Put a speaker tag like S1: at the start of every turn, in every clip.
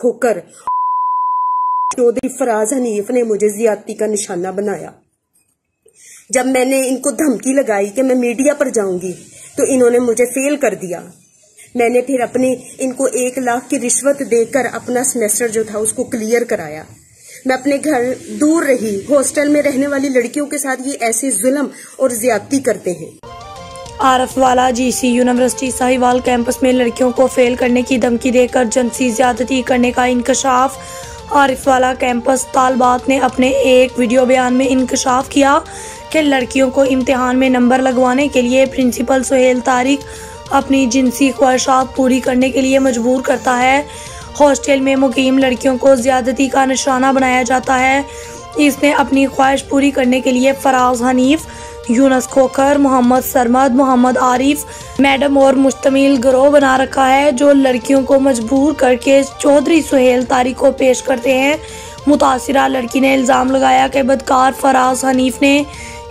S1: खोकर चौधरी फराज हनीफ ने मुझे ज्यादती का निशाना बनाया। जब मैंने इनको धमकी लगाई कि मैं मीडिया पर जाऊंगी तो इन्होंने मुझे फेल कर दिया। मैंने फिर इनको 1 लाख की रिश्वत देकर अपना सेमेस्टर जो था उसको क्लियर कराया। मैं अपने घर दूर रही। हॉस्टल में रहने वाली लड़कियों के साथ ये ऐसे जुल्म और ज्यादती करते हैं।
S2: आरफवाला जीसी यूनिवर्सिटी साहिवाल कैंपस में लड़कियों को फेल करने की धमकी देकर जिनसी ज्यादती करने का इंकशाफ। आरफवाला कैंपस तालबात ने अपने एक वीडियो बयान में इंकशाफ किया कि लड़कियों को इम्तिहान में नंबर लगवाने के लिए प्रिंसिपल सुहेल तारिक अपनी जिनसी ख्वाहिशात पूरी करने के लिए मजबूर करता है। हॉस्टल में मुकीम लड़कियों को ज्यादती का निशाना बनाया जाता है। इसने अपनी ख्वाहिश पूरी करने के लिए फराज हनीफ, यूनस खोकर, मोहम्मद सरमद, मोहम्मद आरिफ मैडम और मुश्तमिल गिरोह बना रखा है, जो लड़कियों को मजबूर करके चौधरी सुहेल तारिक को पेश करते हैं। मुतासिरा लड़की ने इल्जाम लगाया कि बदकार फराज हनीफ ने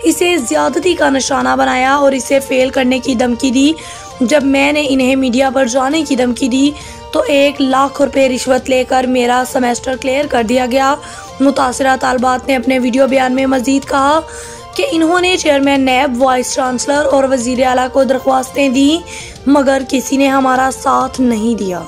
S2: इसे ज्यादती का निशाना बनाया और इसे फेल करने की धमकी दी। जब मैंने इन्हें मीडिया पर जाने की धमकी दी तो 1 लाख रुपए रिश्वत लेकर मेरा सेमेस्टर क्लियर कर दिया गया। मुतासिरा तालबात ने अपने वीडियो बयान में मजीद कहा कि इन्होंने चेयरमैन नैब, वाइस चांसलर और वजीर आला को दरख्वास्तें दी मगर किसी ने हमारा साथ नहीं दिया।